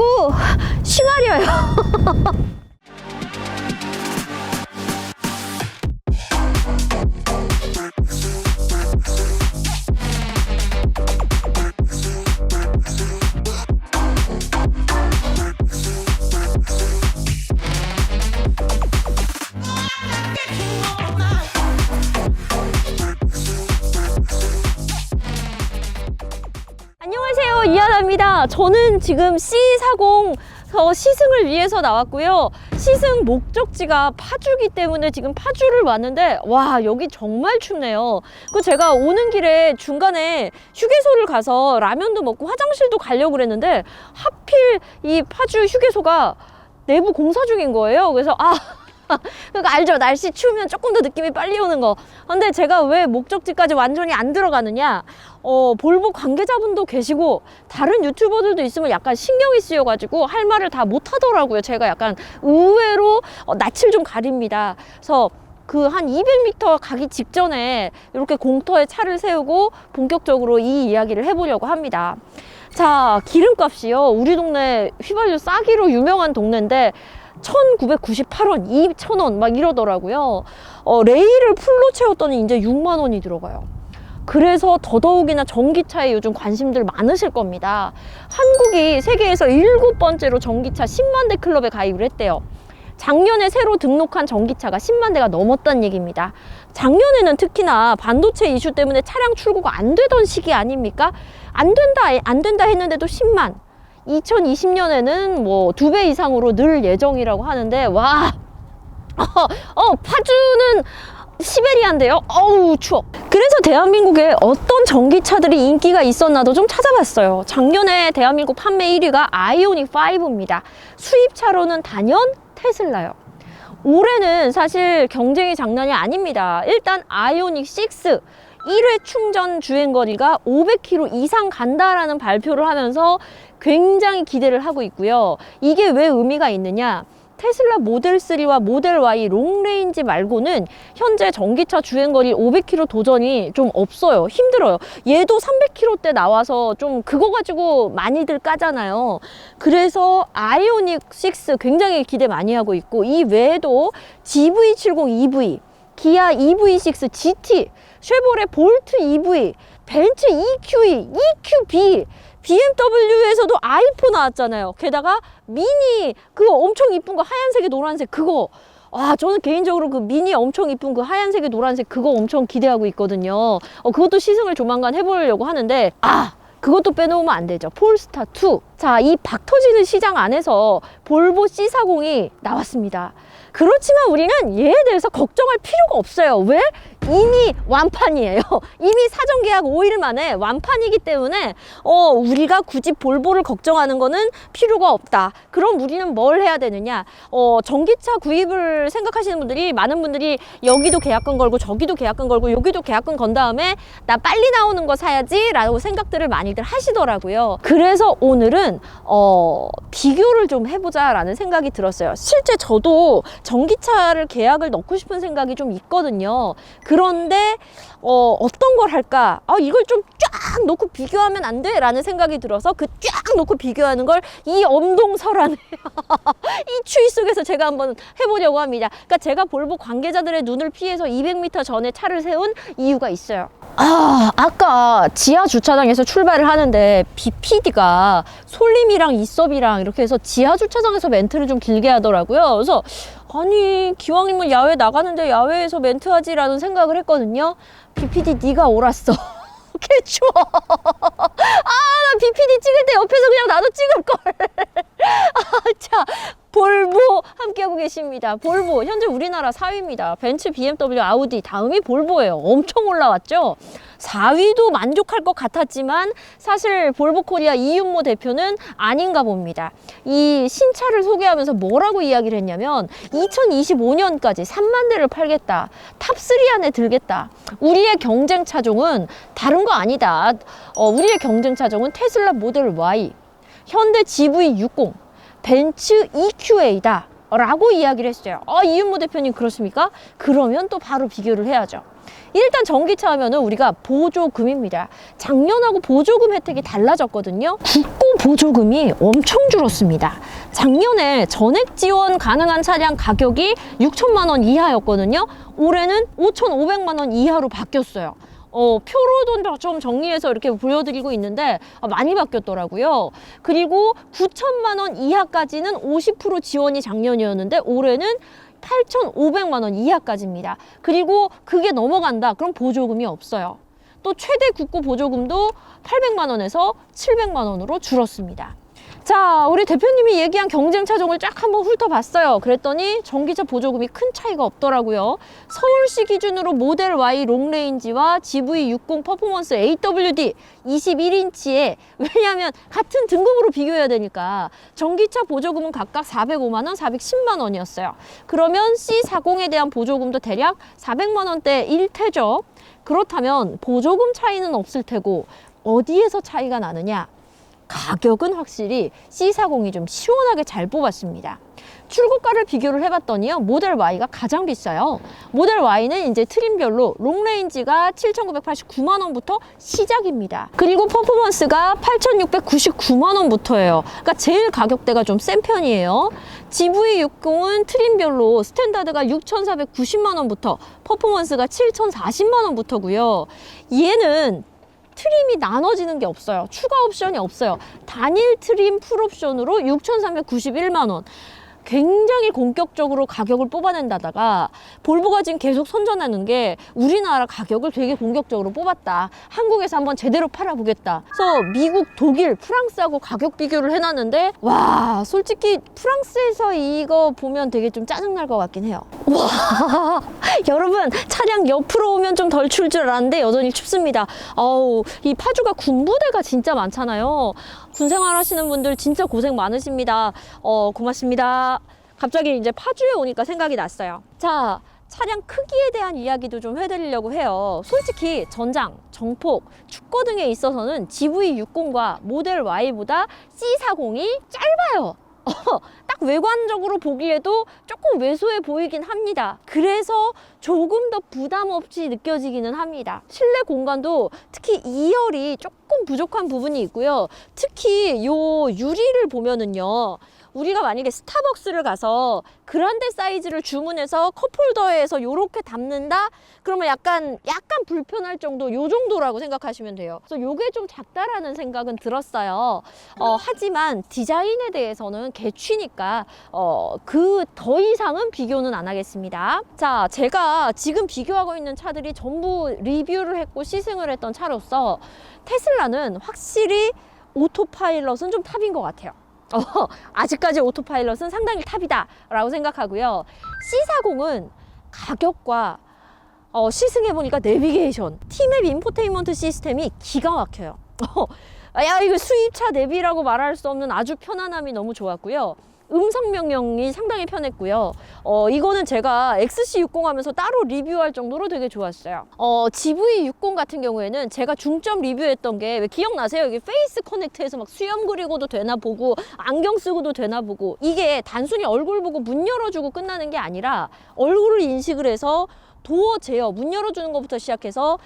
자꾸 싱하려요. 안녕하세요, 이하나입니다. 저는 지금 C40 시승을 위해서 나왔고요. 시승 목적지가 파주기 때문에 지금 파주를 왔는데 와, 여기 정말 춥네요. 그 제가 오는 길에 중간에 휴게소를 가서 라면도 먹고 화장실도 가려고 그랬는데 하필 이 파주 휴게소가 내부 공사 중인 거예요. 그래서 그러니까 알죠? 날씨 추우면 조금 더 느낌이 빨리 오는 거. 근데 제가 왜 목적지까지 완전히 안 들어가느냐, 볼보 관계자분도 계시고 다른 유튜버들도 있으면 약간 신경이 쓰여가지고 할 말을 다 못하더라고요. 제가 약간 의외로 낯을 좀 가립니다. 그래서 그 한 200m 가기 직전에 이렇게 공터에 차를 세우고 본격적으로 이 이야기를 해보려고 합니다. 자, 기름값이요, 우리 동네 휘발유 싸기로 유명한 동네인데 1998원, 2000원 막 이러더라고요. 레일을 풀로 채웠더니 이제 6만 원이 들어가요. 그래서 더더욱이나 전기차에 요즘 관심들 많으실 겁니다. 한국이 세계에서 7번째로 전기차 10만 대 클럽에 가입을 했대요. 작년에 새로 등록한 전기차가 10만 대가 넘었다는 얘기입니다. 작년에는 특히나 반도체 이슈 때문에 차량 출고가 안 되던 시기 아닙니까? 안 된다 했는데도 10만. 2020년에는 뭐 2배 이상으로 늘 예정이라고 하는데, 와, 파주는 시베리아인데요. 어우, 추워. 그래서 대한민국에 어떤 전기차들이 인기가 있었나도 좀 찾아봤어요. 작년에 대한민국 판매 1위가 아이오닉 5입니다. 수입차로는 단연 테슬라요. 올해는 사실 경쟁이 장난이 아닙니다. 일단 아이오닉 6 1회 충전 주행거리가 500km 이상 간다라는 발표를 하면서 굉장히 기대를 하고 있고요. 이게 왜 의미가 있느냐? 테슬라 모델 3와 모델 Y 롱레인지 말고는 현재 전기차 주행거리 500km 도전이 좀 없어요. 힘들어요. 얘도 300km대 나와서 좀 그거 가지고 많이들 까잖아요. 그래서 아이오닉 6 굉장히 기대 많이 하고 있고, 이 외에도 GV70 EV, 기아 EV6 GT, 쉐보레 볼트 EV, 벤츠 EQE, EQB, BMW에서도 i4 나왔잖아요. 게다가 미니 그거 엄청 이쁜 거 하얀색에 노란색 그거, 저는 개인적으로 그 미니 엄청 이쁜 그 하얀색에 노란색 그거 엄청 기대하고 있거든요. 그것도 시승을 조만간 해보려고 하는데, 그것도 빼놓으면 안 되죠. 폴스타 2. 자, 이 박 터지는 시장 안에서 볼보 C40이 나왔습니다. 그렇지만 우리는 얘에 대해서 걱정할 필요가 없어요. 왜? 이미 완판이에요. 이미 사전 계약 5일 만에 완판이기 때문에 우리가 굳이 볼보를 걱정하는 거는 필요가 없다. 그럼 우리는 뭘 해야 되느냐? 전기차 구입을 생각하시는 분들이, 많은 분들이 여기도 계약금 걸고 저기도 계약금 걸고 여기도 계약금 건 다음에 나 빨리 나오는 거 사야지 라고 생각들을 많이들 하시더라고요. 그래서 오늘은 비교를 좀 해보자 라는 생각이 들었어요. 실제 저도 전기차를 계약을 넣고 싶은 생각이 좀 있거든요. 그런데 어떤 걸 할까? 이걸 좀 쫙 놓고 비교하면 안 돼? 라는 생각이 들어서 그 쫙 놓고 비교하는 걸 이 엄동설안에 이 추위 속에서 제가 한번 해보려고 합니다. 그러니까 제가 볼보 관계자들의 눈을 피해서 200m 전에 차를 세운 이유가 있어요. 아까 지하 주차장에서 출발을 하는데 BPD가 솔림이랑 이섭이랑 이렇게 해서 지하 주차장에서 멘트를 좀 길게 하더라고요. 그래서 아니, 기왕이면 야외 나가는데 야외에서 멘트하지 라는 생각을 했거든요. BPD 네가 옳았어. 개 추워. 나 BPD 찍을 때 옆에서 그냥 나도 찍을걸. 자, 볼보 함께하고 계십니다. 볼보 현재 우리나라 4위입니다. 벤츠, BMW, 아우디, 다음이 볼보예요. 엄청 올라왔죠. 4위도 만족할 것 같았지만 사실 볼보 코리아 이윤모 대표는 아닌가 봅니다. 이 신차를 소개하면서 뭐라고 이야기를 했냐면 2025년까지 3만 대를 팔겠다. 탑3 안에 들겠다. 우리의 경쟁 차종은 다른 거 아니다. 우리의 경쟁 차종은 테슬라 모델 Y, 현대 GV60, 벤츠 EQA다. 라고 이야기를 했어요. 이윤모 대표님 그렇습니까? 그러면 또 바로 비교를 해야죠. 일단 전기차 하면은 우리가 보조금입니다. 작년하고 보조금 혜택이 달라졌거든요. 국고 보조금이 엄청 줄었습니다. 작년에 전액 지원 가능한 차량 가격이 6천만 원 이하였거든요. 올해는 5,500만 원 이하로 바뀌었어요. 표로도 좀 정리해서 이렇게 보여드리고 있는데 많이 바뀌었더라고요. 그리고 9천만 원 이하까지는 50% 지원이 작년이었는데 올해는 8,500만 원 이하까지입니다. 그리고 그게 넘어간다. 그럼 보조금이 없어요. 또 최대 국고 보조금도 800만 원에서 700만 원으로 줄었습니다. 자, 우리 대표님이 얘기한 경쟁 차종을 쫙 한번 훑어봤어요. 그랬더니 전기차 보조금이 큰 차이가 없더라고요. 서울시 기준으로 모델 Y 롱레인지와 GV60 퍼포먼스 AWD 21인치에 왜냐하면 같은 등급으로 비교해야 되니까 전기차 보조금은 각각 405만 원, 410만 원이었어요. 그러면 C40에 대한 보조금도 대략 400만 원대일 테죠. 그렇다면 보조금 차이는 없을 테고 어디에서 차이가 나느냐? 가격은 확실히 C40이 좀 시원하게 잘 뽑았습니다. 출고가를 비교를 해봤더니요, 모델 Y가 가장 비싸요. 모델 Y는 이제 트림별로 롱레인지가 7,989만 원부터 시작입니다. 그리고 퍼포먼스가 8,699만 원부터예요. 그러니까 제일 가격대가 좀 센 편이에요. GV60은 트림별로 스탠다드가 6,490만 원부터 퍼포먼스가 7,040만 원부터고요. 얘는 트림이 나눠지는 게 없어요. 추가 옵션이 없어요. 단일 트림 풀옵션으로 6,391만 원. 굉장히 본격적으로 가격을 뽑아낸다다가 볼보가 지금 계속 선전하는 게 우리나라 가격을 되게 공격적으로 뽑았다. 한국에서 한번 제대로 팔아보겠다. 그래서 미국, 독일, 프랑스하고 가격 비교를 해놨는데 와, 솔직히 프랑스에서 이거 보면 되게 좀 짜증날 것 같긴 해요. 와, 여러분 차량 옆으로 오면 좀 덜 추울 줄 알았는데 여전히 춥습니다. 이 파주가 군부대가 진짜 많잖아요. 군 생활 하시는 분들 진짜 고생 많으십니다. 고맙습니다. 갑자기 이제 파주에 오니까 생각이 났어요. 자, 차량 크기에 대한 이야기도 좀 해드리려고 해요. 솔직히 전장, 정폭, 축거 등에 있어서는 GV60과 모델 Y보다 C40이 짧아요. 딱 외관적으로 보기에도 조금 왜소해 보이긴 합니다. 그래서 조금 더 부담 없이 느껴지기는 합니다. 실내 공간도 특히 2열이 조금 부족한 부분이 있고요. 특히 요 유리를 보면은요, 우리가 만약에 스타벅스를 가서 그란데 사이즈를 주문해서 컵홀더에서 요렇게 담는다? 그러면 약간 불편할 정도, 요 정도라고 생각하시면 돼요. 그래서 요게 좀 작다라는 생각은 들었어요. 하지만 디자인에 대해서는 개취니까 그 더 이상은 비교는 안 하겠습니다. 자, 제가 지금 비교하고 있는 차들이 전부 리뷰를 했고 시승을 했던 차로서 테슬라는 확실히 오토파일럿은 좀 탑인 것 같아요. 아직까지 오토파일럿은 상당히 탑이다 라고 생각하고요. C40은 가격과 시승해보니까 내비게이션, T맵 인포테인먼트 시스템이 기가 막혀요. 야, 이거 수입차 내비라고 말할 수 없는 아주 편안함이 너무 좋았고요. 음성 명령이 상당히 편했고요. 이거는 제가 XC60 하면서 따로 리뷰할 정도로 되게 좋았어요. GV60 같은 경우에는 제가 중점 리뷰했던 게 왜 기억나세요? 여기 페이스 커넥트에서 막 수염 그리고도 되나 보고 안경 쓰고도 되나 보고, 이게 단순히 얼굴 보고 문 열어주고 끝나는 게 아니라 얼굴을 인식을 해서 도어 제어, 문 열어주는 것부터 시작해서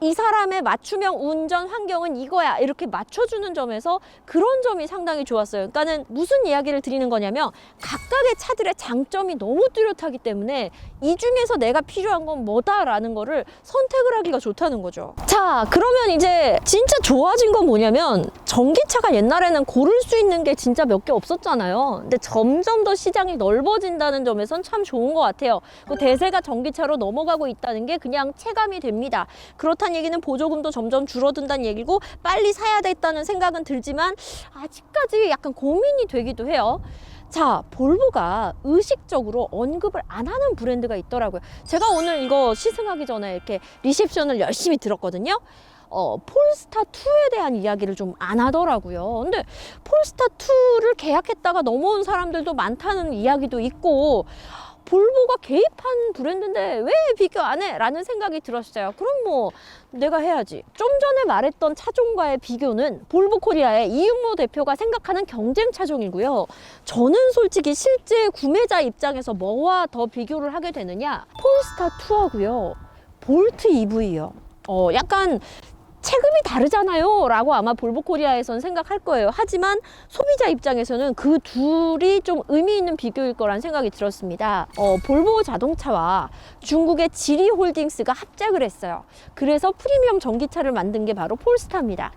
이 사람의 맞춤형 운전 환경은 이거야 이렇게 맞춰주는 점에서 그런 점이 상당히 좋았어요. 그러니까는 무슨 이야기를 드리는 거냐면 각각의 차들의 장점이 너무 뚜렷하기 때문에 이 중에서 내가 필요한 건 뭐다라는 거를 선택을 하기가 좋다는 거죠. 자, 그러면 이제 진짜 좋아진 건 뭐냐면 전기차가 옛날에는 고를 수 있는 게 진짜 몇 개 없었잖아요. 근데 점점 더 시장이 넓어진다는 점에선 참 좋은 것 같아요. 그 대세가 전기차로 넘어가고 있다는 게 그냥 체감이 됩니다. 그렇다는 얘기는 보조금도 점점 줄어든다는 얘기고 빨리 사야 됐다는 생각은 들지만 아직까지 약간 고민이 되기도 해요. 자, 볼보가 의식적으로 언급을 안 하는 브랜드가 있더라고요. 제가 오늘 이거 시승하기 전에 이렇게 리셉션을 열심히 들었거든요. 폴스타2에 대한 이야기를 좀 안 하더라고요. 근데 폴스타2를 계약했다가 넘어온 사람들도 많다는 이야기도 있고, 볼보가 개입한 브랜드인데 왜 비교 안 해? 라는 생각이 들었어요. 그럼 뭐 내가 해야지. 좀 전에 말했던 차종과의 비교는 볼보 코리아의 이윤모 대표가 생각하는 경쟁 차종이고요. 저는 솔직히 실제 구매자 입장에서 뭐와 더 비교를 하게 되느냐? 폴스타 투어고요. 볼트 EV요. 약간 체급이 다르잖아요 라고 아마 볼보 코리아에서는 생각할 거예요. 하지만 소비자 입장에서는 그 둘이 좀 의미 있는 비교일 거란 생각이 들었습니다. 볼보 자동차와 중국의 지리홀딩스가 합작을 했어요. 그래서 프리미엄 전기차를 만든 게 바로 폴스타입니다.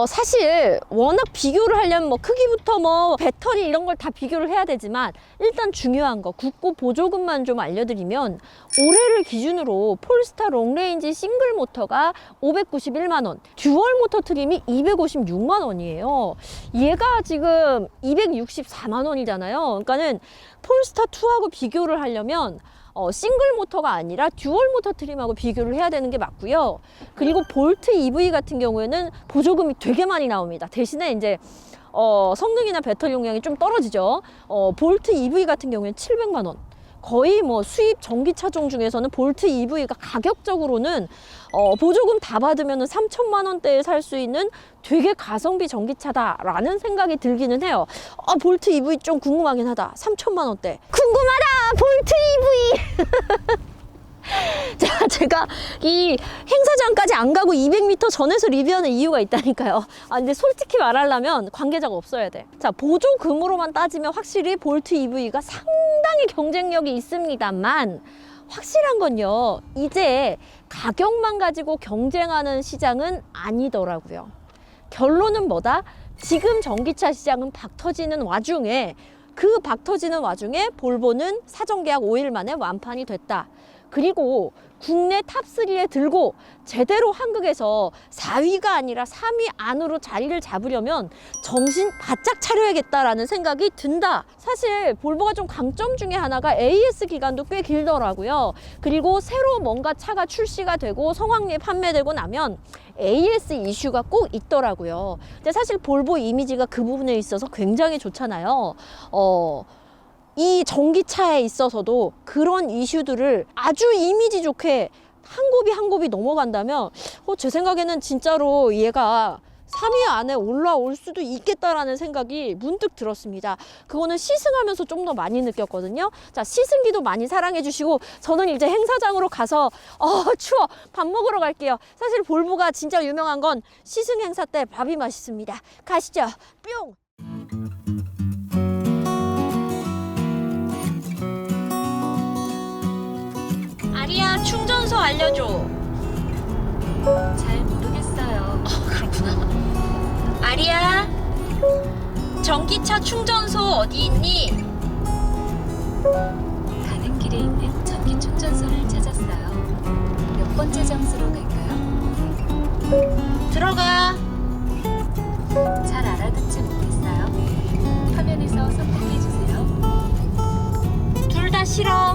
사실 워낙 비교를 하려면 뭐 크기부터 뭐 배터리 이런 걸 다 비교를 해야 되지만 일단 중요한 거 국고 보조금만 좀 알려드리면 올해를 기준으로 폴스타 롱레인지 싱글 모터가 591만 원, 듀얼 모터 트림이 256만 원이에요. 얘가 지금 264만 원이잖아요. 그러니까는 폴스타 2하고 비교를 하려면 싱글 모터가 아니라 듀얼 모터 트림하고 비교를 해야 되는 게 맞고요. 그리고 볼트 EV 같은 경우에는 보조금이 되게 많이 나옵니다. 대신에 이제 성능이나 배터리 용량이 좀 떨어지죠. 볼트 EV 같은 경우에는 700만 원. 거의 뭐 수입 전기차종 중에서는 볼트 EV가 가격적으로는 보조금 다 받으면 3천만 원대에 살 수 있는 되게 가성비 전기차다라는 생각이 들기는 해요. 볼트 EV 좀 궁금하긴 하다. 3천만 원대. 궁금하다! 볼트 EV! 자, 제가 이 행사장까지 안 가고 200m 전에서 리뷰하는 이유가 있다니까요. 근데 솔직히 말하려면 관계자가 없어야 돼. 자, 보조금으로만 따지면 확실히 볼트 EV가 상당히 경쟁력이 있습니다만 확실한 건요, 이제 가격만 가지고 경쟁하는 시장은 아니더라고요. 결론은 뭐다? 지금 전기차 시장은 박터지는 와중에 그 박터지는 와중에 볼보는 사전계약 5일 만에 완판이 됐다. 그리고 국내 탑3에 들고 제대로 한국에서 4위가 아니라 3위 안으로 자리를 잡으려면 정신 바짝 차려야겠다라는 생각이 든다. 사실 볼보가 좀 강점 중에 하나가 AS 기간도 꽤 길더라고요. 그리고 새로 뭔가 차가 출시가 되고 성황리에 판매되고 나면 AS 이슈가 꼭 있더라고요. 근데 사실 볼보 이미지가 그 부분에 있어서 굉장히 좋잖아요. 이 전기차에 있어서도 그런 이슈들을 아주 이미지 좋게 한 곱이 한 곱이 넘어간다면 제 생각에는 진짜로 얘가 3위 안에 올라올 수도 있겠다라는 생각이 문득 들었습니다. 그거는 시승하면서 좀 더 많이 느꼈거든요. 자, 시승기도 많이 사랑해 주시고 저는 이제 행사장으로 가서 추워 밥 먹으러 갈게요. 사실 볼보가 진짜 유명한 건 시승 행사 때 밥이 맛있습니다. 가시죠. 뿅! 아리야, 충전소 알려줘. 잘 모르겠어요. 그렇구나. 아리야, 전기차 충전소 어디 있니? 가는 길에 있는 전기 충전소를 찾았어요. 몇 번째 장소로 갈까요? 들어가. 잘 알아듣지 못했어요. 화면에서 선택해 주세요. 둘 다 싫어.